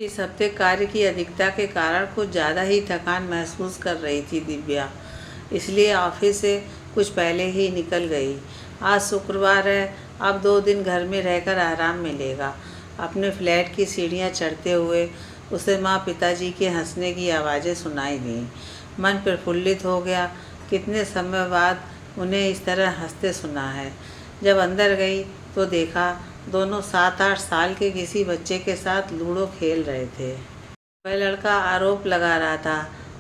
इस हफ्ते कार्य की अधिकता के कारण कुछ ज़्यादा ही थकान महसूस कर रही थी दिव्या, इसलिए ऑफिस से कुछ पहले ही निकल गई। आज शुक्रवार है, अब 2 दिन घर में रहकर आराम मिलेगा। अपने फ्लैट की सीढ़ियाँ चढ़ते हुए उसे माँ पिताजी के हंसने की आवाज़ें सुनाई दीं। मन प्रफुल्लित हो गया। कितने समय बाद उन्हें इस तरह हंसते सुना है। जब अंदर गई तो देखा दोनों 7-8 साल के किसी बच्चे के साथ लूडो खेल रहे थे। वह लड़का आरोप लगा रहा था,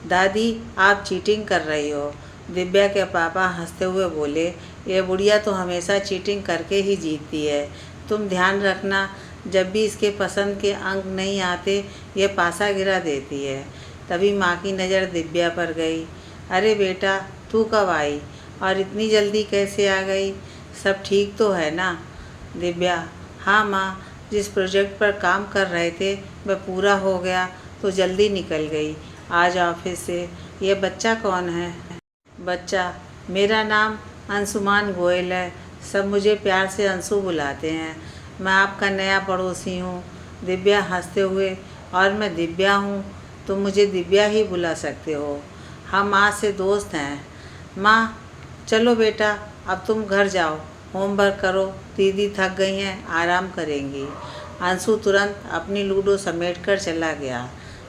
दादी आप चीटिंग कर रही हो। दिव्या के पापा हंसते हुए बोले, ये बुढ़िया तो हमेशा चीटिंग करके ही जीतती है। तुम ध्यान रखना, जब भी इसके पसंद के अंक नहीं आते ये पासा गिरा देती है। तभी माँ की नज़र दिव्या पर गई। अरे बेटा, तू कब आई और इतनी जल्दी कैसे आ गई? सब ठीक तो है ना? दिव्या, हाँ माँ, जिस प्रोजेक्ट पर काम कर रहे थे वह पूरा हो गया तो जल्दी निकल गई आज ऑफिस से। ये बच्चा कौन है? बच्चा, मेरा नाम अंशुमान गोयल है। सब मुझे प्यार से अंशु बुलाते हैं। मैं आपका नया पड़ोसी हूँ। दिव्या हंसते हुए, और मैं दिव्या हूँ, तुम मुझे दिव्या ही बुला सकते हो। हम आज से दोस्त हैं। माँ, चलो बेटा, अब तुम घर जाओ, होमवर्क करो। दीदी थक गई हैं, आराम करेंगी। अंशु तुरंत अपनी लूडो समेटकर चला गया।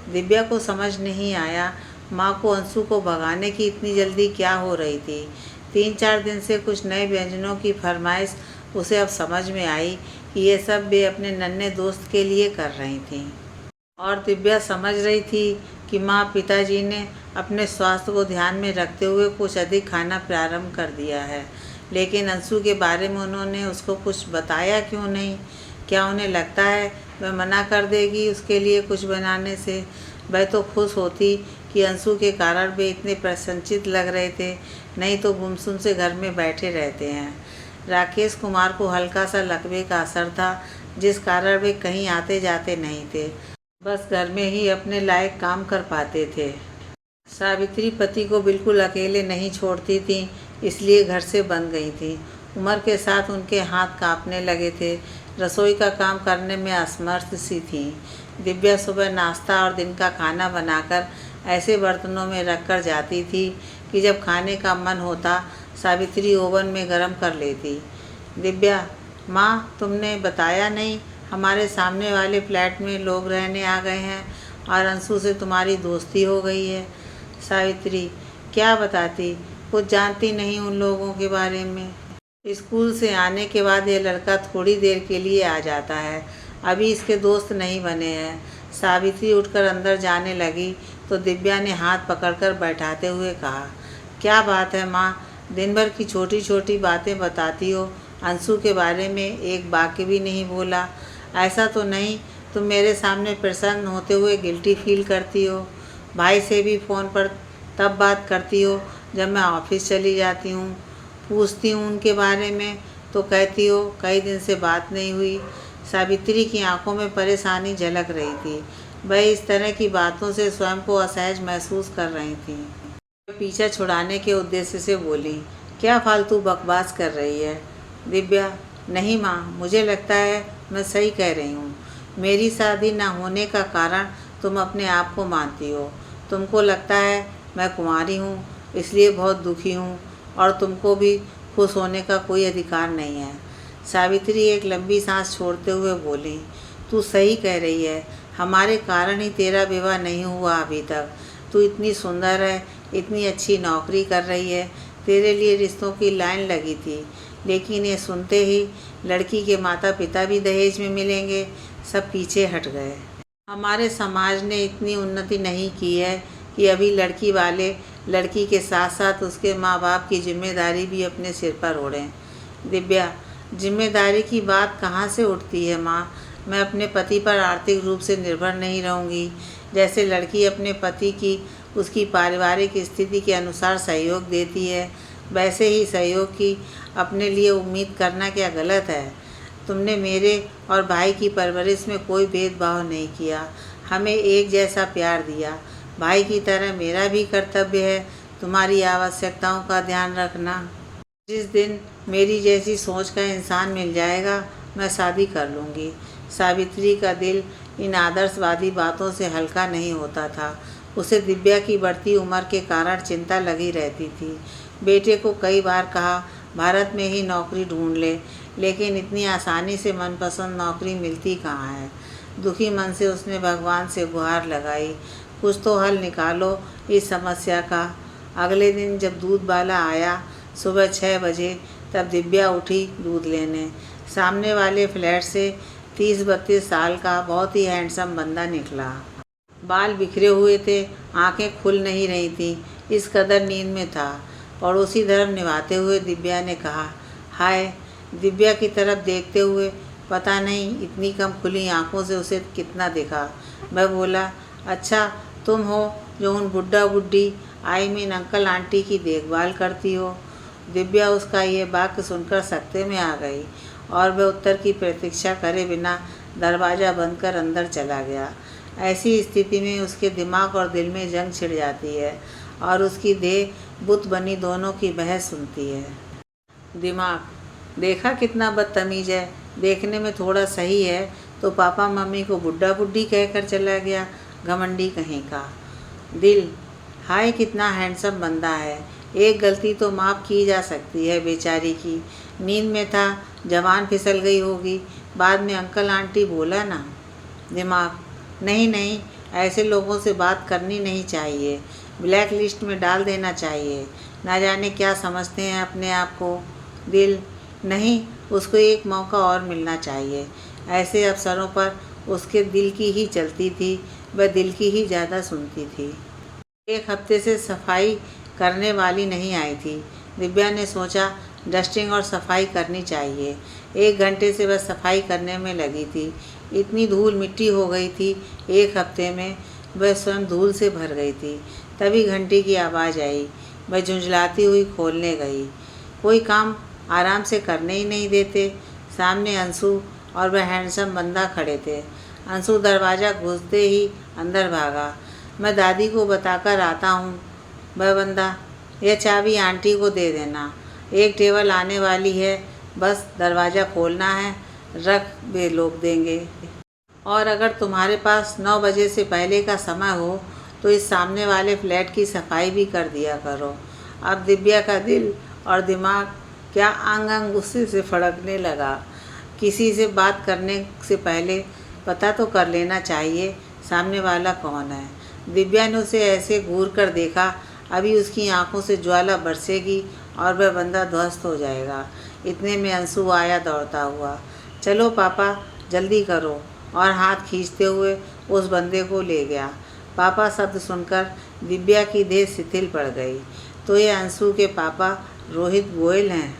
दिव्या को समझ नहीं आया माँ को अंशु को भगाने की इतनी जल्दी क्या हो रही थी। 3-4 दिन से कुछ नए व्यंजनों की फरमाइश उसे अब समझ में आई कि ये सब वे अपने नन्हे दोस्त के लिए कर रही थीं। और दिव्या समझ रही थी कि माँ पिताजी ने अपने स्वास्थ्य को ध्यान में रखते हुए कुछ अधिक खाना प्रारंभ कर दिया है। लेकिन अंशु के बारे में उन्होंने उसको कुछ बताया क्यों नहीं? क्या उन्हें लगता है वह मना कर देगी उसके लिए कुछ बनाने से? वह तो खुश होती कि अंशु के कारण वे इतने प्रसन्नचित्त लग रहे थे, नहीं तो गुमसुम से घर में बैठे रहते हैं। राकेश कुमार को हल्का सा लकवे का असर था, जिस कारण वे कहीं आते जाते नहीं थे, बस घर में ही अपने लायक काम कर पाते थे। सावित्री पति को बिल्कुल अकेले नहीं छोड़ती थी, इसलिए घर से बंद गई थी। उम्र के साथ उनके हाथ कांपने लगे थे। रसोई का काम करने में असमर्थ सी थी। दिव्या सुबह नाश्ता और दिन का खाना बनाकर ऐसे बर्तनों में रखकर जाती थी कि जब खाने का मन होता सावित्री ओवन में गर्म कर लेती। दिव्या, माँ तुमने बताया नहीं, हमारे सामने वाले फ्लैट में लोग रहने आ गए हैं और अंशु से तुम्हारी दोस्ती हो गई है। सावित्री, क्या बताती, कुछ जानती नहीं उन लोगों के बारे में। स्कूल से आने के बाद ये लड़का थोड़ी देर के लिए आ जाता है, अभी इसके दोस्त नहीं बने हैं। सावित्री उठकर अंदर जाने लगी तो दिव्या ने हाथ पकड़कर बैठाते हुए कहा, क्या बात है माँ, दिन भर की छोटी छोटी बातें बताती हो, अंशु के बारे में एक वाक्य भी नहीं बोला। ऐसा तो नहीं तुम मेरे सामने प्रसन्न होते हुए गिल्टी फील करती हो? भाई से भी फ़ोन पर तब बात करती हो जब मैं ऑफिस चली जाती हूँ। पूछती हूँ उनके बारे में तो कहती हो कई दिन से बात नहीं हुई। सावित्री की आंखों में परेशानी झलक रही थी। वह इस तरह की बातों से स्वयं को असहज महसूस कर रही थी। पीछा छुड़ाने के उद्देश्य से बोली, क्या फालतू बकवास कर रही है? दिव्या, नहीं माँ, मुझे लगता है मैं सही कह रही हूँ। मेरी शादी न होने का कारण तुम अपने आप को मानती हो। तुमको लगता है मैं कुंवारी हूँ इसलिए बहुत दुखी हूँ और तुमको भी खुश होने का कोई अधिकार नहीं है। सावित्री एक लंबी सांस छोड़ते हुए बोली, तू सही कह रही है, हमारे कारण ही तेरा विवाह नहीं हुआ अभी तक। तू इतनी सुंदर है, इतनी अच्छी नौकरी कर रही है, तेरे लिए रिश्तों की लाइन लगी थी, लेकिन ये सुनते ही लड़की के माता पिता भी दहेज में मिलेंगे, सब पीछे हट गए। हमारे समाज ने इतनी उन्नति नहीं की है कि अभी लड़की वाले लड़की के साथ साथ उसके माँ बाप की जिम्मेदारी भी अपने सिर पर ओढ़ें। दिव्या, जिम्मेदारी की बात कहाँ से उठती है माँ? मैं अपने पति पर आर्थिक रूप से निर्भर नहीं रहूँगी। जैसे लड़की अपने पति की उसकी पारिवारिक स्थिति के अनुसार सहयोग देती है, वैसे ही सहयोग की अपने लिए उम्मीद करना क्या गलत है? तुमने मेरे और भाई की परवरिश में कोई भेदभाव नहीं किया, हमें एक जैसा प्यार दिया। भाई की तरह मेरा भी कर्तव्य है तुम्हारी आवश्यकताओं का ध्यान रखना। जिस दिन मेरी जैसी सोच का इंसान मिल जाएगा मैं शादी कर लूँगी। सावित्री का दिल इन आदर्शवादी बातों से हल्का नहीं होता था। उसे दिव्या की बढ़ती उम्र के कारण चिंता लगी रहती थी। बेटे को कई बार कहा भारत में ही नौकरी ढूंढ ले, लेकिन इतनी आसानी से मनपसंद नौकरी मिलती कहाँ है। दुखी मन से उसने भगवान से गुहार लगाई, कुछ तो हल निकालो इस समस्या का। अगले दिन जब दूध वाला आया सुबह 6 बजे, तब दिव्या उठी दूध लेने। सामने वाले फ्लैट से 30-32 साल का बहुत ही हैंडसम बंदा निकला। बाल बिखरे हुए थे, आंखें खुल नहीं रही थीं, इस कदर नींद में था। पड़ोसी धर्म निभाते हुए दिव्या ने कहा, हाय। दिव्या की तरफ देखते हुए पता नहीं इतनी कम खुली आंखों से उसे कितना दिखा। मैं बोला, अच्छा तुम हो जो उन बुड्ढा बुड्ढी आई मीन अंकल आंटी की देखभाल करती हो। दिव्या उसका ये वाक्य सुनकर सकते में आ गई और वह उत्तर की प्रतीक्षा करे बिना दरवाज़ा बंद कर अंदर चला गया। ऐसी स्थिति में उसके दिमाग और दिल में जंग छिड़ जाती है और उसकी देह बुत बनी दोनों की बहस सुनती है। दिमाग, देखा कितना बदतमीज है, देखने में थोड़ा सही है तो पापा मम्मी को बुड्ढा बुड्ढी कहकर चला गया, घमंडी कहीं का। दिल, हाय कितना हैंडसम बंदा है, एक गलती तो माफ़ की जा सकती है बेचारी की, नींद में था, जवान फिसल गई होगी, बाद में अंकल आंटी बोला ना। दिमाग, नहीं नहीं, ऐसे लोगों से बात करनी नहीं चाहिए, ब्लैक लिस्ट में डाल देना चाहिए, ना जाने क्या समझते हैं अपने आप को। दिल, नहीं, उसको एक मौका और मिलना चाहिए। ऐसे अवसरों पर उसके दिल की ही चलती थी, वह दिल की ही ज़्यादा सुनती थी। 1 हफ्ते से सफाई करने वाली नहीं आई थी। दिव्या ने सोचा डस्टिंग और सफाई करनी चाहिए। 1 घंटे से वह सफाई करने में लगी थी। इतनी धूल मिट्टी हो गई थी, 1 हफ्ते में वह स्वयं धूल से भर गई थी। तभी घंटी की आवाज़ आई। वह झुंझलाती हुई खोलने गई। कोई काम आराम से करने ही नहीं देते। सामने अंशु और वह हैंडसम बंदा खड़े थे। अंशु दरवाज़ा घुसते ही अंदर भागा। मैं दादी को बताकर आता हूँ। वह बंदा, यह चाबी आंटी को दे देना, एक टेबल आने वाली है, बस दरवाज़ा खोलना है, रख वे लोग देंगे। और अगर तुम्हारे पास 9 बजे से पहले का समय हो तो इस सामने वाले फ्लैट की सफाई भी कर दिया करो। अब दिव्या का दिल और दिमाग क्या अंग अंग गुस्से से फड़कने लगा। किसी से बात करने से पहले पता तो कर लेना चाहिए सामने वाला कौन है। दिव्या ने उसे ऐसे घूर कर देखा, अभी उसकी आंखों से ज्वाला बरसेगी और वह बंदा ध्वस्त हो जाएगा। इतने में अंशु आया दौड़ता हुआ। चलो पापा जल्दी करो, और हाथ खींचते हुए उस बंदे को ले गया। पापा शब्द सुनकर दिव्या की देह शिथिल पड़ गई। तो ये अंशु के पापा रोहित गोयल हैं।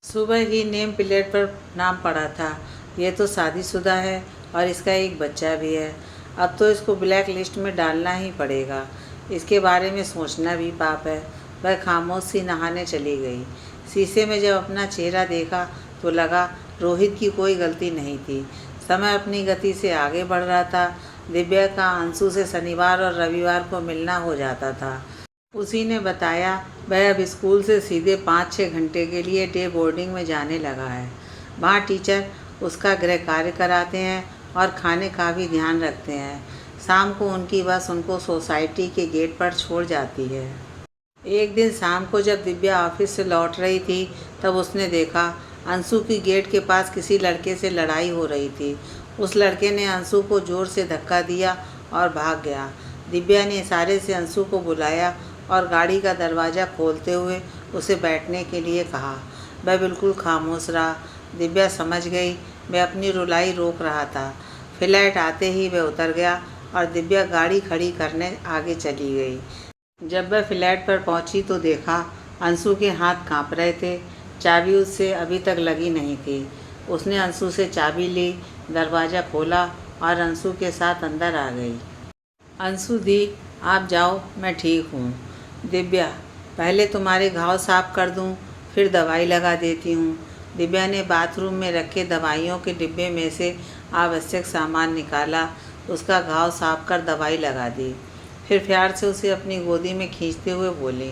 सुबह ही नेम प्लेट पर नाम पड़ा था, ये तो शादीशुदा है और इसका एक बच्चा भी है। अब तो इसको ब्लैक लिस्ट में डालना ही पड़ेगा। इसके बारे में सोचना भी पाप है। वह खामोश सी नहाने चली गई। शीशे में जब अपना चेहरा देखा तो लगा रोहित की कोई गलती नहीं थी। समय अपनी गति से आगे बढ़ रहा था। दिव्या का अंशु से शनिवार और रविवार को मिलना हो जाता था। उसी ने बताया वह अब स्कूल से सीधे 5-6 घंटे के लिए डे बोर्डिंग में जाने लगा है। वहाँ टीचर उसका गृह कार्य कराते हैं और खाने का भी ध्यान रखते हैं। शाम को उनकी बस उनको सोसाइटी के गेट पर छोड़ जाती है। एक दिन शाम को जब दिव्या ऑफिस से लौट रही थी तब उसने देखा अंशु की गेट के पास किसी लड़के से लड़ाई हो रही थी। उस लड़के ने अंशु को ज़ोर से धक्का दिया और भाग गया। दिव्या ने इशारे से अंशु को बुलाया और गाड़ी का दरवाज़ा खोलते हुए उसे बैठने के लिए कहा। वह बिल्कुल खामोश रहा। दिव्या समझ गई वह अपनी रुलाई रोक रहा था। फ्लैट आते ही वह उतर गया और दिव्या गाड़ी खड़ी करने आगे चली गई। जब वह फ्लैट पर पहुंची तो देखा अंशु के हाथ कांप रहे थे। चाबी उससे अभी तक लगी नहीं थी। उसने अंशु से चाबी ली, दरवाज़ा खोला और अंशु के साथ अंदर आ गई। अंशु दी, आप जाओ, मैं ठीक हूँ। दिव्या, पहले तुम्हारे घाव साफ कर दूँ, फिर दवाई लगा देती हूँ। दिव्या ने बाथरूम में रखे दवाइयों के डिब्बे में से आवश्यक सामान निकाला, उसका घाव साफ कर दवाई लगा दी। फिर प्यार से उसे अपनी गोदी में खींचते हुए बोली,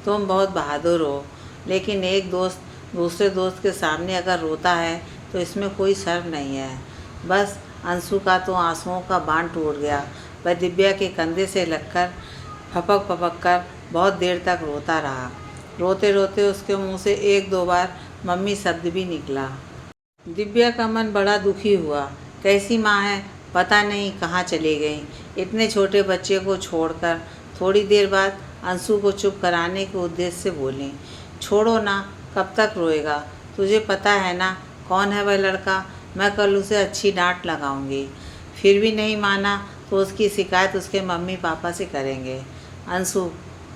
तुम बहुत बहादुर हो, लेकिन एक दोस्त दूसरे दोस्त के सामने अगर रोता है तो इसमें कोई शर्म नहीं है। बस अंशु का तो आंसुओं का बांध टूट गया। वह दिव्या के कंधे से लगकर फपक फपक कर बहुत देर तक रोता रहा। रोते रोते उसके मुंह से एक दो बार मम्मी शब्द भी निकला। दिव्या का मन बड़ा दुखी हुआ। कैसी माँ है, पता नहीं कहाँ चली गई। इतने छोटे बच्चे को छोड़कर थोड़ी देर बाद अंशु को चुप कराने के उद्देश्य से बोली, छोड़ो ना, कब तक रोएगा। तुझे पता है ना कौन है वह लड़का, मैं कल उसे अच्छी डांट लगाऊंगी। फिर भी नहीं माना तो उसकी शिकायत उसके मम्मी पापा से करेंगे। अंशु,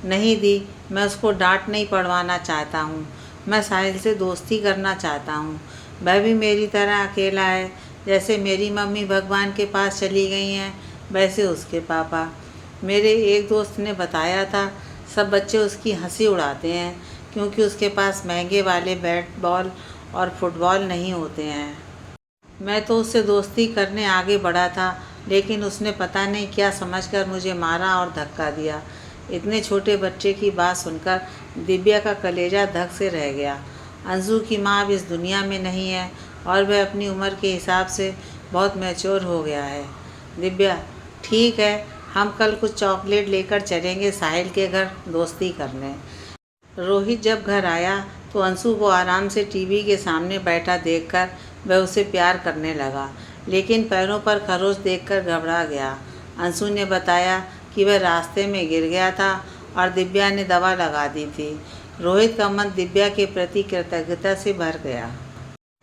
नहीं दी, मैं उसको डांट नहीं पड़वाना चाहता हूँ। मैं साहिल से दोस्ती करना चाहता हूँ। वह भी मेरी तरह अकेला है। जैसे मेरी मम्मी भगवान के पास चली गई हैं, वैसे उसके पापा। मेरे एक दोस्त ने बताया था सब बच्चे उसकी हंसी उड़ाते हैं क्योंकि उसके पास महंगे वाले बैट बॉल और फुटबॉल नहीं होते हैं। मैं तो उससे दोस्ती करने आगे बढ़ा था, लेकिन उसने पता नहीं क्या समझकर मुझे मारा और धक्का दिया। इतने छोटे बच्चे की बात सुनकर दिव्या का कलेजा धक से रह गया। अंशु की माँ अब इस दुनिया में नहीं है और वह अपनी उम्र के हिसाब से बहुत मैच्योर हो गया है। दिव्या, ठीक है, हम कल कुछ चॉकलेट लेकर चलेंगे साहिल के घर दोस्ती करने। रोहित जब घर आया तो अंशु को आराम से टीवी के सामने बैठा देखकर वह उसे प्यार करने लगा, लेकिन पैरों पर खरोच देखकर घबरा गया। अंशु ने बताया कि वह रास्ते में गिर गया था और दिव्या ने दवा लगा दी थी। रोहित का मन दिव्या के प्रति कृतज्ञता से भर गया।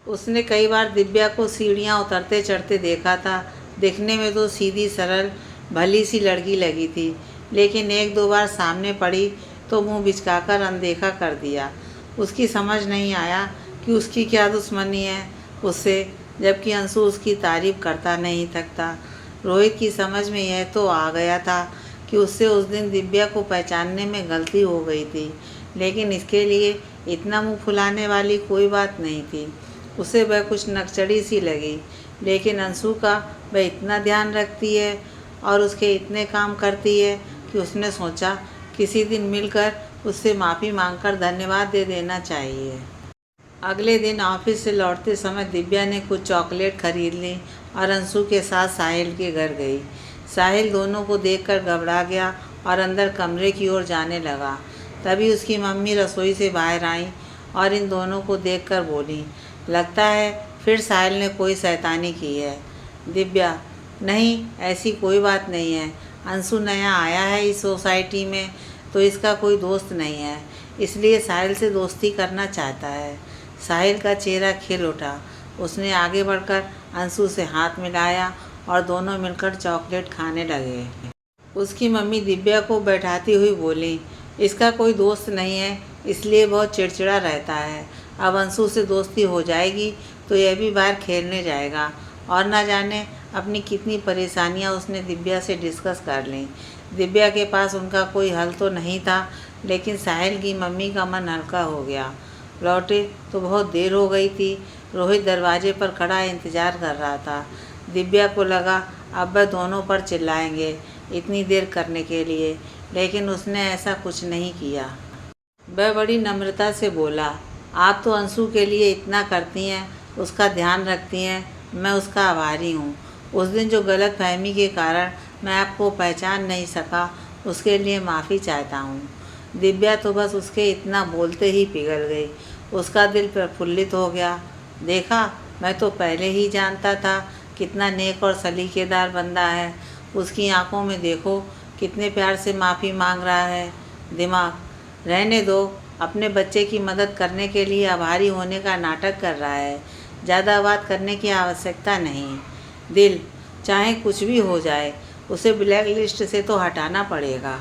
उसने कई बार दिव्या को सीढ़ियाँ उतरते चढ़ते देखा था। दिखने में तो सीधी सरल भली सी लड़की लगी थी, लेकिन एक दो बार सामने पड़ी तो मुंह बिचकाकर अनदेखा कर दिया। उसकी समझ नहीं आया कि उसकी क्या दुश्मनी है उससे, जबकि अंशु उसकी तारीफ करता नहीं थकता। रोहित की समझ में यह तो आ गया था कि उससे उस दिन दिव्या को पहचानने में गलती हो गई थी, लेकिन इसके लिए इतना मुंह फुलाने वाली कोई बात नहीं थी। उसे वह कुछ नकचड़ी सी लगी, लेकिन अंशु का वह इतना ध्यान रखती है और उसके इतने काम करती है कि उसने सोचा किसी दिन मिलकर उससे माफ़ी मांगकर धन्यवाद दे देना चाहिए। अगले दिन ऑफिस से लौटते समय दिव्या ने कुछ चॉकलेट खरीद ली और अंशु के साथ साहिल के घर गई। साहिल दोनों को देखकर घबरा गया और अंदर कमरे की ओर जाने लगा। तभी उसकी मम्मी रसोई से बाहर आई और इन दोनों को देखकर बोली, लगता है फिर साहिल ने कोई शैतानी की है। दिव्या, नहीं, ऐसी कोई बात नहीं है। अंशु नया आया है इस सोसाइटी में तो इसका कोई दोस्त नहीं है, इसलिए साहिल से दोस्ती करना चाहता है। साहिल का चेहरा खिल उठा। उसने आगे बढ़कर अंशु से हाथ मिलाया और दोनों मिलकर चॉकलेट खाने लगे। उसकी मम्मी दिव्या को बैठाती हुई बोली, इसका कोई दोस्त नहीं है, इसलिए बहुत चिड़चिड़ा रहता है। अब अंशु से दोस्ती हो जाएगी तो यह भी बाहर खेलने जाएगा और ना जाने अपनी कितनी परेशानियां उसने दिव्या से डिस्कस कर लीं। दिव्या के पास उनका कोई हल तो नहीं था, लेकिन साहिल की मम्मी का मन हल्का हो गया। लौटे तो बहुत देर हो गई थी। रोहित दरवाजे पर खड़ा इंतज़ार कर रहा था। दिव्या को लगा अब वह दोनों पर चिल्लाएंगे इतनी देर करने के लिए, लेकिन उसने ऐसा कुछ नहीं किया। वह बड़ी नम्रता से बोला, आप तो अंशु के लिए इतना करती हैं, उसका ध्यान रखती हैं, मैं उसका आभारी हूँ। उस दिन जो गलतफहमी के कारण मैं आपको पहचान नहीं सका, उसके लिए माफ़ी चाहता हूँ। दिव्या तो बस उसके इतना बोलते ही पिघल गई। उसका दिल प्रफुल्लित हो गया। देखा, मैं तो पहले ही जानता था कितना नेक और सलीकेदार बंदा है। उसकी आंखों में देखो कितने प्यार से माफ़ी मांग रहा है। दिमाग, रहने दो, अपने बच्चे की मदद करने के लिए आभारी होने का नाटक कर रहा है। ज़्यादा बात करने की आवश्यकता नहीं। दिल, चाहे कुछ भी हो जाए, उसे ब्लैक लिस्ट से तो हटाना पड़ेगा।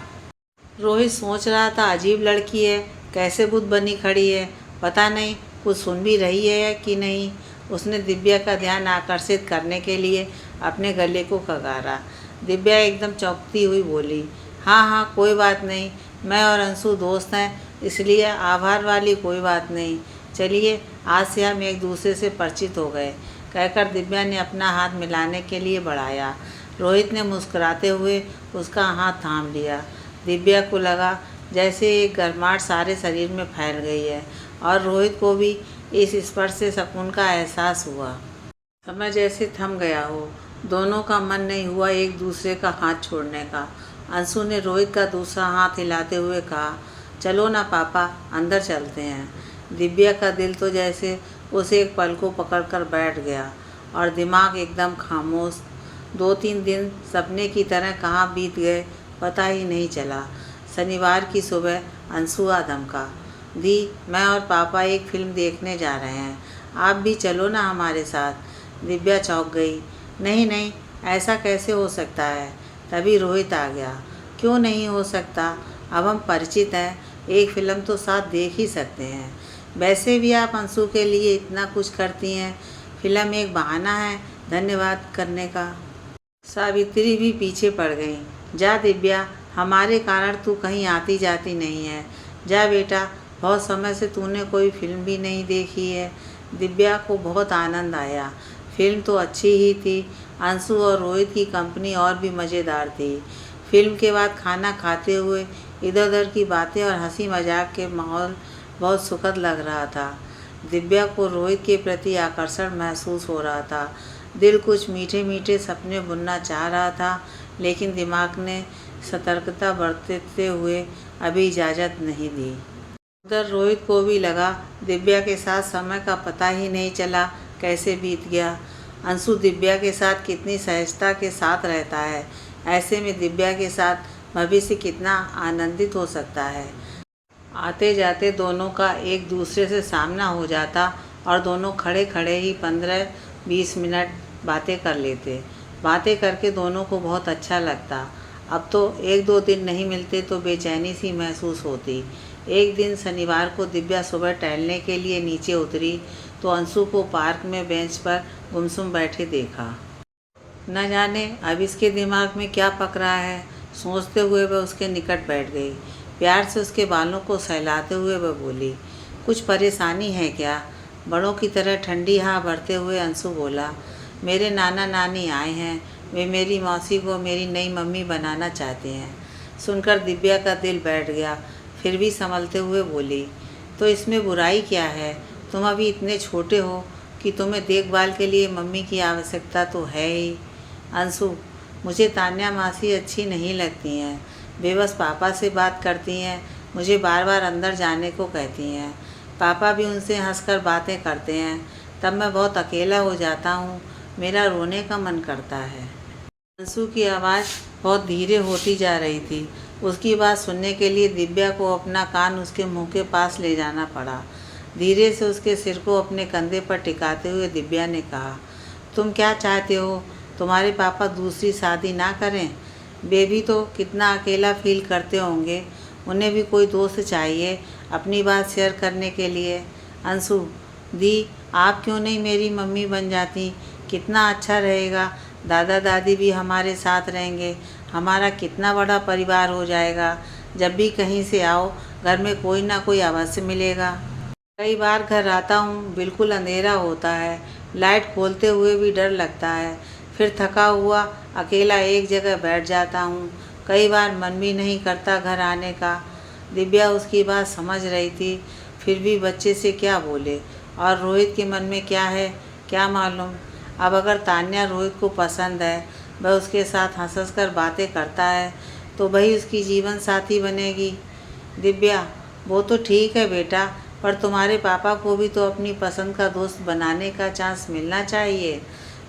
रोहित सोच रहा था, अजीब लड़की है, कैसे बुद्ध बनी खड़ी है, पता नहीं कुछ सुन भी रही है या कि नहीं। उसने दिव्या का ध्यान आकर्षित करने के लिए अपने गले को खगारा। दिव्या एकदम चौंकती हुई बोली, हाँ हाँ, कोई बात नहीं, मैं और अंशु दोस्त हैं, इसलिए आभार वाली कोई बात नहीं। चलिए, आज से हम एक दूसरे से परिचित हो गए, कहकर दिव्या ने अपना हाथ मिलाने के लिए बढ़ाया। रोहित ने मुस्कुराते हुए उसका हाथ थाम लिया। दिव्या को लगा जैसे एक गर्माहट सारे शरीर में फैल गई है और रोहित को भी इस स्पर्श से सुकून का एहसास हुआ। समय जैसे थम गया हो दोनों का मन नहीं हुआ एक दूसरे का हाथ छोड़ने का। अंशु ने रोहित का दूसरा हाथ हिलाते हुए कहा, चलो ना पापा, अंदर चलते हैं। दिव्या का दिल तो जैसे उसे एक पल को पकड़कर बैठ गया और दिमाग एकदम खामोश। 2-3 दिन सपने की तरह कहाँ बीत गए पता ही नहीं चला। शनिवार की सुबह अंशु धमका, दी, मैं और पापा एक फिल्म देखने जा रहे हैं, आप भी चलो ना हमारे साथ। दिव्या चौंक गई। नहीं नहीं, ऐसा कैसे हो सकता है। तभी रोहित आ गया। क्यों नहीं हो सकता, अब हम परिचित हैं, एक फ़िल्म तो साथ देख ही सकते हैं। वैसे भी आप अंशु के लिए इतना कुछ करती हैं, फिल्म एक बहाना है धन्यवाद करने का। सावित्री भी पीछे पड़ गई। जा दिव्या, हमारे कारण तू कहीं आती जाती नहीं है। जा बेटा, बहुत समय से तूने कोई फिल्म भी नहीं देखी है। दिव्या को बहुत आनंद आया। फिल्म तो अच्छी ही थी। अंशु और रोहित की कंपनी और भी मज़ेदार थी। फिल्म के बाद खाना खाते हुए इधर उधर की बातें और हंसी मजाक के माहौल बहुत सुखद लग रहा था। दिव्या को रोहित के प्रति आकर्षण महसूस हो रहा था। दिल कुछ मीठे मीठे सपने बुनना चाह रहा था, लेकिन दिमाग ने सतर्कता बरतते हुए अभी इजाज़त नहीं दी। उधर रोहित को भी लगा दिव्या के साथ समय का पता ही नहीं चला कैसे बीत गया। अंशु दिव्या के साथ कितनी सहजता के साथ रहता है, ऐसे में दिव्या के साथ भविष्य कितना आनंदित हो सकता है। आते जाते दोनों का एक दूसरे से सामना हो जाता और दोनों खड़े खड़े ही 15-20 मिनट बातें कर लेते। बातें करके दोनों को बहुत अच्छा लगता। अब तो 1-2 दिन नहीं मिलते तो बेचैनी सी महसूस होती। एक दिन शनिवार को दिव्या सुबह टहलने के लिए नीचे उतरी तो अंशु को पार्क में बेंच पर गुमसुम बैठे देखा। न जाने अब इसके दिमाग में क्या पक रहा है, सोचते हुए वह उसके निकट बैठ गई। प्यार से उसके बालों को सहलाते हुए वह बोली, कुछ परेशानी है क्या? बड़ों की तरह ठंडी हवा भरते हुए अंशु बोला, मेरे नाना नानी आए हैं, वे मेरी मौसी को मेरी नई मम्मी बनाना चाहते हैं। सुनकर दिव्या का दिल बैठ गया, फिर भी संभलते हुए बोली, तो इसमें बुराई क्या है? तुम अभी इतने छोटे हो कि तुम्हें देखभाल के लिए मम्मी की आवश्यकता तो है ही। अंशु, मुझे तान्या मासी अच्छी नहीं लगती हैं। वे बस पापा से बात करती हैं, मुझे बार बार अंदर जाने को कहती हैं। पापा भी उनसे हंसकर बातें करते हैं, तब मैं बहुत अकेला हो जाता हूँ, मेरा रोने का मन करता है। अंशु की आवाज़ बहुत धीरे होती जा रही थी। उसकी बात सुनने के लिए दिव्या को अपना कान उसके मुंह के पास ले जाना पड़ा। धीरे से उसके सिर को अपने कंधे पर टिकाते हुए दिव्या ने कहा, तुम क्या चाहते हो? तुम्हारे पापा दूसरी शादी ना करें? वे भी तो कितना अकेला फील करते होंगे, उन्हें भी कोई दोस्त चाहिए अपनी बात शेयर करने के लिए। अंशु, दी, आप क्यों नहीं मेरी मम्मी बन जाती? कितना अच्छा रहेगा, दादा दादी भी हमारे साथ रहेंगे, हमारा कितना बड़ा परिवार हो जाएगा। जब भी कहीं से आओ घर में कोई ना कोई अवश्य मिलेगा। कई बार घर आता हूँ बिल्कुल अंधेरा होता है, लाइट खोलते हुए भी डर लगता है, फिर थका हुआ अकेला एक जगह बैठ जाता हूँ। कई बार मन भी नहीं करता घर आने का। दिव्या उसकी बात समझ रही थी, फिर भी बच्चे से क्या बोले, और रोहित के मन में क्या है क्या मालूम। अब अगर तान्या रोहित को पसंद है, वह उसके साथ हंस हंस कर बातें करता है, तो वही उसकी जीवन साथी बनेगी। दिव्या, वो तो ठीक है बेटा, पर तुम्हारे पापा को भी तो अपनी पसंद का दोस्त बनाने का चांस मिलना चाहिए।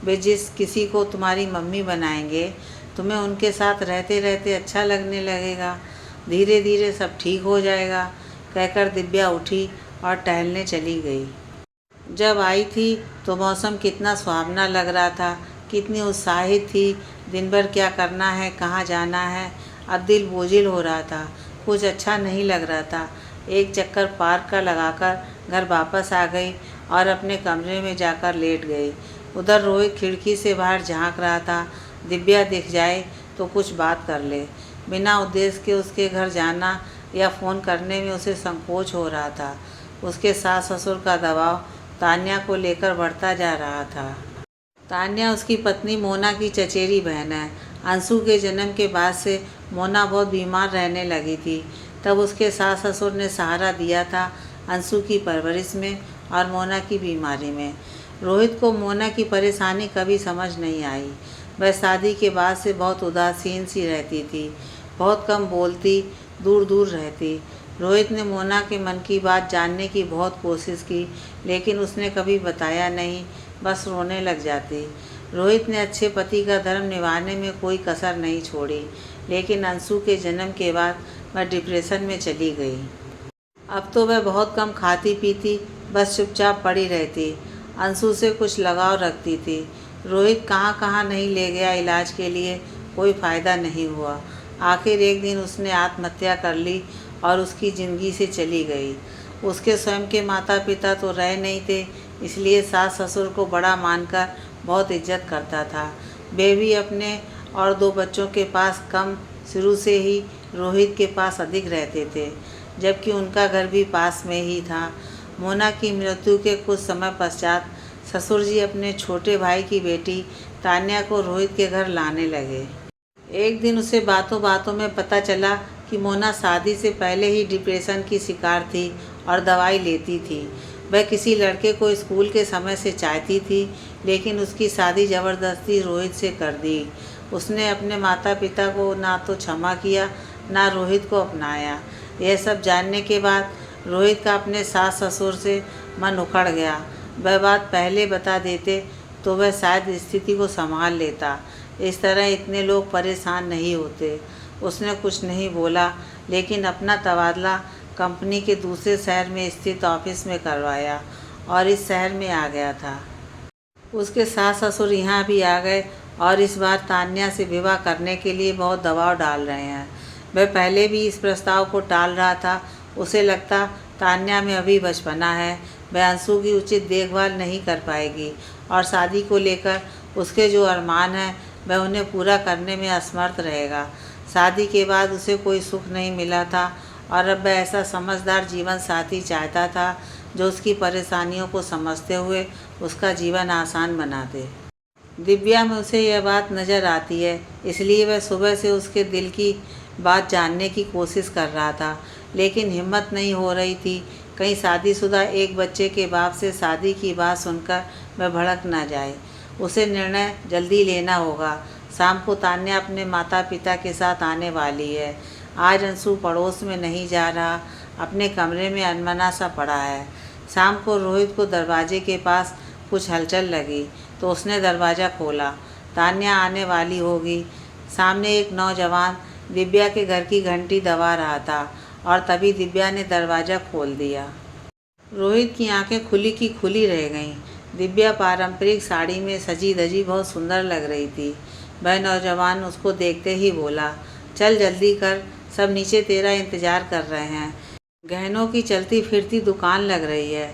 वे जिस किसी को तुम्हारी मम्मी बनाएंगे, तुम्हें उनके साथ रहते रहते अच्छा लगने लगेगा। धीरे धीरे सब ठीक हो जाएगा, कहकर दिव्या उठी और टहलने चली गई। जब आई थी तो मौसम कितना सुहावना लग रहा था, कितनी उत्साहित थी। दिन भर क्या करना है, कहाँ जाना है, अब दिल बोझिल हो रहा था, कुछ अच्छा नहीं लग रहा था। एक चक्कर पार्क का लगाकर घर वापस आ गई और अपने कमरे में जाकर लेट गई। उधर रोहित खिड़की से बाहर झांक रहा था, दिव्या दिख जाए तो कुछ बात कर ले। बिना उद्देश्य के उसके घर जाना या फ़ोन करने में उसे संकोच हो रहा था। उसके सास ससुर का दबाव तान्या को लेकर बढ़ता जा रहा था। तान्या उसकी पत्नी मोना की चचेरी बहन है। अंशु के जन्म के बाद से मोना बहुत बीमार रहने लगी थी। तब उसके सास ससुर ने सहारा दिया था अंशु की परवरिश में और मोना की बीमारी में। रोहित को मोना की परेशानी कभी समझ नहीं आई। वह शादी के बाद से बहुत उदासीन सी रहती थी, बहुत कम बोलती, दूर दूर रहती। रोहित ने मोना के मन की बात जानने की बहुत कोशिश की, लेकिन उसने कभी बताया नहीं, बस रोने लग जाती। रोहित ने अच्छे पति का धर्म निभाने में कोई कसर नहीं छोड़ी, लेकिन अंशु के जन्म के बाद वह डिप्रेशन में चली गई। अब तो वह बहुत कम खाती पीती, बस चुपचाप पड़ी रहती। अंशु से कुछ लगाव रखती थी। रोहित कहाँ कहाँ नहीं ले गया इलाज के लिए, कोई फ़ायदा नहीं हुआ। आखिर एक दिन उसने आत्महत्या कर ली और उसकी ज़िंदगी से चली गई। उसके स्वयं के माता पिता तो रहे नहीं थे, इसलिए सास ससुर को बड़ा मानकर बहुत इज्जत करता था। वे भी अपने और 2 बच्चों के पास कम, शुरू से ही रोहित के पास अधिक रहते थे, जबकि उनका घर भी पास में ही था। मोना की मृत्यु के कुछ समय पश्चात ससुर जी अपने छोटे भाई की बेटी तान्या को रोहित के घर लाने लगे। एक दिन उसे बातों बातों में पता चला कि मोना शादी से पहले ही डिप्रेशन की शिकार थी और दवाई लेती थी। वह किसी लड़के को स्कूल के समय से चाहती थी, लेकिन उसकी शादी ज़बरदस्ती रोहित से कर दी। उसने अपने माता पिता को ना तो क्षमा किया, ना रोहित को अपनाया। यह सब जानने के बाद रोहित का अपने सास ससुर से मन उखड़ गया। वह बात पहले बता देते तो वह शायद स्थिति को संभाल लेता। इस तरह इतने लोग परेशान नहीं होते। उसने कुछ नहीं बोला, लेकिन अपना तबादला कंपनी के दूसरे शहर में स्थित ऑफिस में करवाया और इस शहर में आ गया था। उसके सास ससुर यहाँ भी आ गए और इस बार तान्या से विवाह करने के लिए बहुत दबाव डाल रहे हैं। वह पहले भी इस प्रस्ताव को टाल रहा था। उसे लगता तान्या में अभी बचपना है, वह अंशु की उचित देखभाल नहीं कर पाएगी और शादी को लेकर उसके जो अरमान हैं वह उन्हें पूरा करने में असमर्थ रहेगा। शादी के बाद उसे कोई सुख नहीं मिला था और अब वह ऐसा समझदार जीवन साथी चाहता था जो उसकी परेशानियों को समझते हुए उसका जीवन आसान बना दे। दिव्या में उसे यह बात नज़र आती है, इसलिए वह सुबह से उसके दिल की बात जानने की कोशिश कर रहा था, लेकिन हिम्मत नहीं हो रही थी। कहीं शादीशुदा एक बच्चे के बाप से शादी की बात सुनकर वह भड़क ना जाए। उसे निर्णय जल्दी लेना होगा। शाम को तान्या अपने माता पिता के साथ आने वाली है। आज अंशु पड़ोस में नहीं जा रहा, अपने कमरे में अनमना सा पड़ा है। शाम को रोहित को दरवाजे के पास कुछ हलचल लगी तो उसने दरवाज़ा खोला। तान्या आने वाली होगी। सामने एक नौजवान दिव्या के घर की घंटी दबा रहा था और तभी दिव्या ने दरवाज़ा खोल दिया। रोहित की आंखें खुली की खुली रह गईं। दिव्या पारंपरिक साड़ी में सजी धजी बहुत सुंदर लग रही थी। वह नौजवान उसको देखते ही बोला, चल जल्दी कर, सब नीचे तेरा इंतज़ार कर रहे हैं। गहनों की चलती फिरती दुकान लग रही है।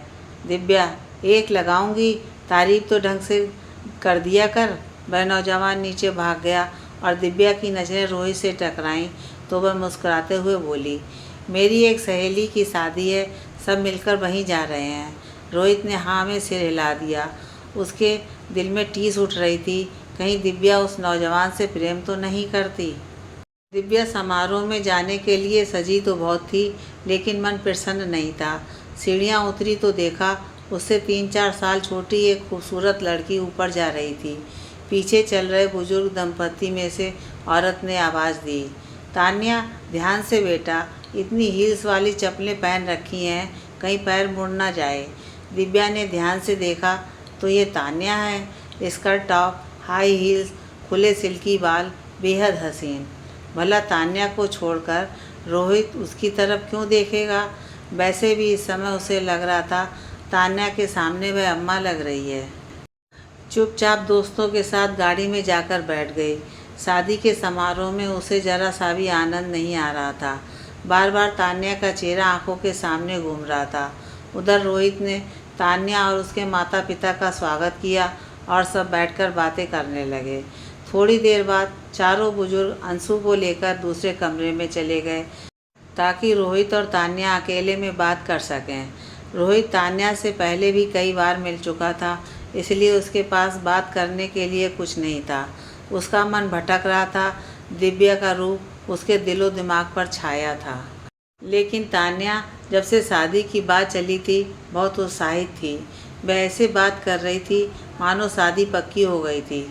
दिव्या, एक लगाऊंगी, तारीफ तो ढंग से कर दिया कर। वह नौजवान नीचे भाग गया और दिव्या की नज़रें रोहित से टकराईं तो वह मुस्कुराते हुए बोली, मेरी एक सहेली की शादी है, सब मिलकर वहीं जा रहे हैं। रोहित ने हाँ में सिर हिला दिया। उसके दिल में टीस उठ रही थी, कहीं दिव्या उस नौजवान से प्रेम तो नहीं करती। दिव्या समारोह में जाने के लिए सजी तो बहुत थी, लेकिन मन प्रसन्न नहीं था। सीढ़ियाँ उतरी तो देखा उससे 3-4 साल छोटी एक खूबसूरत लड़की ऊपर जा रही थी। पीछे चल रहे बुजुर्ग दंपति में से औरत ने आवाज़ दी, तान्या ध्यान से बेटा, इतनी हील्स वाली चप्पलें पहन रखी हैं, कहीं पैर मुड़ ना जाए। दिव्या ने ध्यान से देखा तो ये तान्या है। स्कर्ट टॉप, हाई हील्स, खुले सिल्की बाल, बेहद हसीन। भला तान्या को छोड़कर रोहित उसकी तरफ क्यों देखेगा? वैसे भी इस समय उसे लग रहा था तान्या के सामने वह अम्मा लग रही है। चुपचाप दोस्तों के साथ गाड़ी में जाकर बैठ गई। शादी के समारोह में उसे जरा सा भी आनंद नहीं आ रहा था। बार बार तान्या का चेहरा आंखों के सामने घूम रहा था। उधर रोहित ने तान्या और उसके माता पिता का स्वागत किया और सब बैठकर बातें करने लगे। थोड़ी देर बाद चारों बुजुर्ग अंशु को लेकर दूसरे कमरे में चले गए ताकि रोहित और तान्या अकेले में बात कर सकें। रोहित तान्या से पहले भी कई बार मिल चुका था, इसलिए उसके पास बात करने के लिए कुछ नहीं था। उसका मन भटक रहा था। दिव्या का रूप उसके दिलो दिमाग पर छाया था, लेकिन तान्या जब से शादी की बात चली थी बहुत उत्साहित थी। वह ऐसे बात कर रही थी मानो शादी पक्की हो गई थी।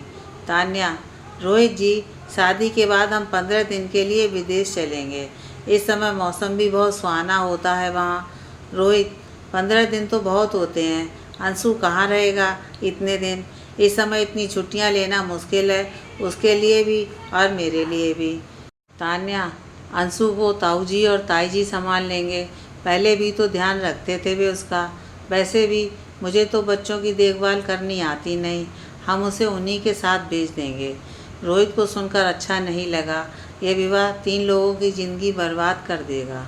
तान्या, रोहित जी, शादी के बाद हम 15 दिन के लिए विदेश चलेंगे। इस समय मौसम भी बहुत सुहाना होता है वहाँ। रोहित, 15 दिन तो बहुत होते हैं। अंशु कहाँ रहेगा इतने दिन? इस समय इतनी छुट्टियाँ लेना मुश्किल है, उसके लिए भी और मेरे लिए भी। तान्या, अंशु को ताऊ जी और ताई जी संभाल लेंगे। पहले भी तो ध्यान रखते थे वे उसका। वैसे भी मुझे तो बच्चों की देखभाल करनी आती नहीं, हम उसे उन्हीं के साथ भेज देंगे। रोहित को सुनकर अच्छा नहीं लगा। यह विवाह 3 लोगों की ज़िंदगी बर्बाद कर देगा।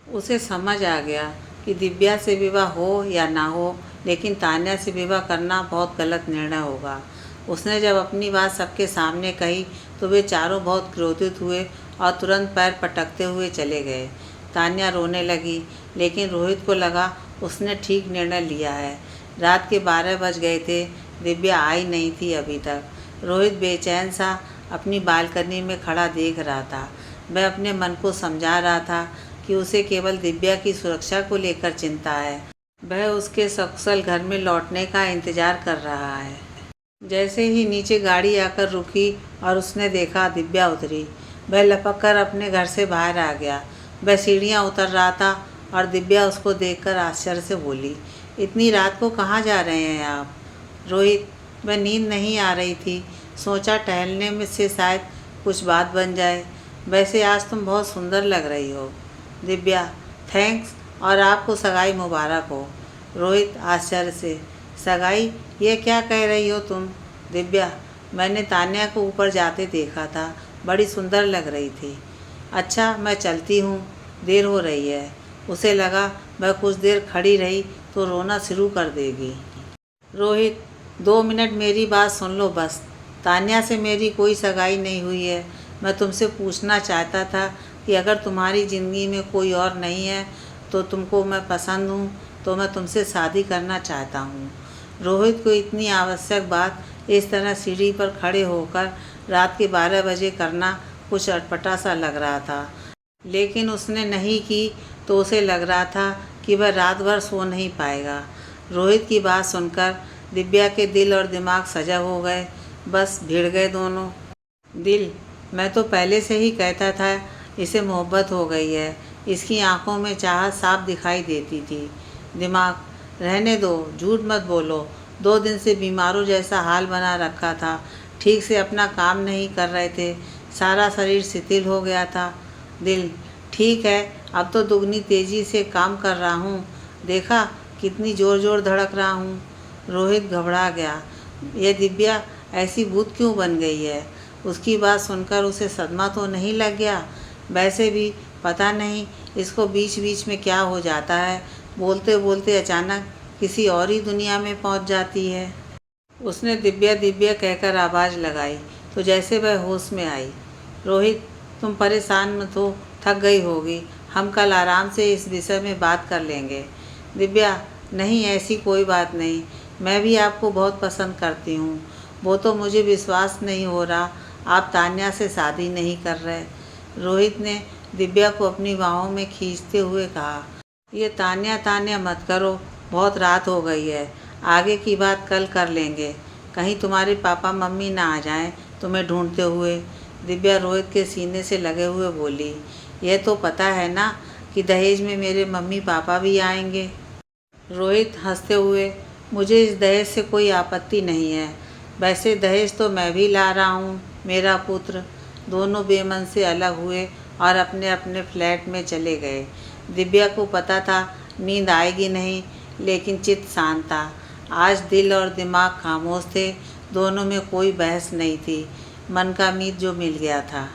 उसे समझ आ गया कि दिव्या से विवाह हो या ना हो, लेकिन तान्या से विवाह करना बहुत गलत निर्णय होगा। उसने जब अपनी बात सबके सामने कही तो वे चारों बहुत क्रोधित हुए और तुरंत पैर पटकते हुए चले गए। तान्या रोने लगी, लेकिन रोहित को लगा उसने ठीक निर्णय लिया है। रात के 12 बज गए थे, दिव्या आई नहीं थी अभी तक। रोहित बेचैन सा अपनी बालकनी में खड़ा देख रहा था। वह अपने मन को समझा रहा था कि उसे केवल दिव्या की सुरक्षा को लेकर चिंता है। वह उसके सकुशल घर में लौटने का इंतजार कर रहा है। जैसे ही नीचे गाड़ी आकर रुकी और उसने देखा दिव्या उतरी, वह लपक कर अपने घर से बाहर आ गया। वह सीढ़ियाँ उतर रहा था और दिव्या उसको देखकर आश्चर्य से बोली, इतनी रात को कहाँ जा रहे हैं आप? रोहित, वह नींद नहीं आ रही थी, सोचा टहलने में से शायद कुछ बात बन जाए। वैसे आज तुम बहुत सुंदर लग रही हो। दिव्या, थैंक्स, और आपको सगाई मुबारक हो। रोहित आश्चर्य से, सगाई? ये क्या कह रही हो तुम? दिव्या, मैंने तान्या को ऊपर जाते देखा था, बड़ी सुंदर लग रही थी। अच्छा, मैं चलती हूँ, देर हो रही है। उसे लगा वह कुछ देर खड़ी रही तो रोना शुरू कर देगी। रोहित, 2 मिनट मेरी बात सुन लो बस। तान्या से मेरी कोई सगाई नहीं हुई है। मैं तुमसे पूछना चाहता था कि अगर तुम्हारी ज़िंदगी में कोई और नहीं है तो तुमको मैं पसंद हूँ, तो मैं तुमसे शादी करना चाहता हूँ। रोहित को इतनी आवश्यक बात इस तरह सीढ़ी पर खड़े होकर रात के 12 बजे करना कुछ अटपटा सा लग रहा था, लेकिन उसने नहीं की तो उसे लग रहा था कि वह रात भर सो नहीं पाएगा। रोहित की बात सुनकर दिव्या के दिल और दिमाग सजग हो गए, बस भिड़ गए दोनों। दिल, मैं तो पहले से ही कहता था इसे मोहब्बत हो गई है। इसकी आंखों में चाहत साफ दिखाई देती थी। दिमाग, रहने दो, झूठ मत बोलो। 2 दिन से बीमारों जैसा हाल बना रखा था, ठीक से अपना काम नहीं कर रहे थे, सारा शरीर शिथिल हो गया था। दिल, ठीक है, अब तो दुगनी तेज़ी से काम कर रहा हूँ, देखा कितनी ज़ोर ज़ोर धड़क रहा हूँ। रोहित घबरा गया, ये दिव्या ऐसी भूत क्यों बन गई है? उसकी बात सुनकर उसे सदमा तो नहीं लग गया? वैसे भी पता नहीं इसको बीच बीच में क्या हो जाता है, बोलते बोलते अचानक किसी और ही दुनिया में पहुंच जाती है। उसने दिव्या दिव्या कहकर आवाज़ लगाई तो जैसे वह होश में आई। रोहित, तुम परेशान मत हो, थक गई होगी, हम कल आराम से इस विषय में बात कर लेंगे। दिव्या, नहीं, ऐसी कोई बात नहीं, मैं भी आपको बहुत पसंद करती हूँ। वो तो मुझे विश्वास नहीं हो रहा आप तान्या से शादी नहीं कर रहे। रोहित ने दिव्या को अपनी बाहों में खींचते हुए कहा, ये तान्या तान्या मत करो, बहुत रात हो गई है, आगे की बात कल कर लेंगे। कहीं तुम्हारे पापा मम्मी ना आ जाएं तुम्हें ढूंढते हुए। दिव्या रोहित के सीने से लगे हुए बोली, यह तो पता है ना कि दहेज में मेरे मम्मी पापा भी आएंगे। रोहित हंसते हुए, मुझे इस दहेज से कोई आपत्ति नहीं है, वैसे दहेज तो मैं भी ला रहा हूँ, मेरा पुत्र। दोनों बेमन से अलग हुए और अपने अपने फ्लैट में चले गए। दिव्या को पता था नींद आएगी नहीं, लेकिन चित्त शांत था। आज दिल और दिमाग खामोश थे, दोनों में कोई बहस नहीं थी, मन का मीत जो मिल गया था।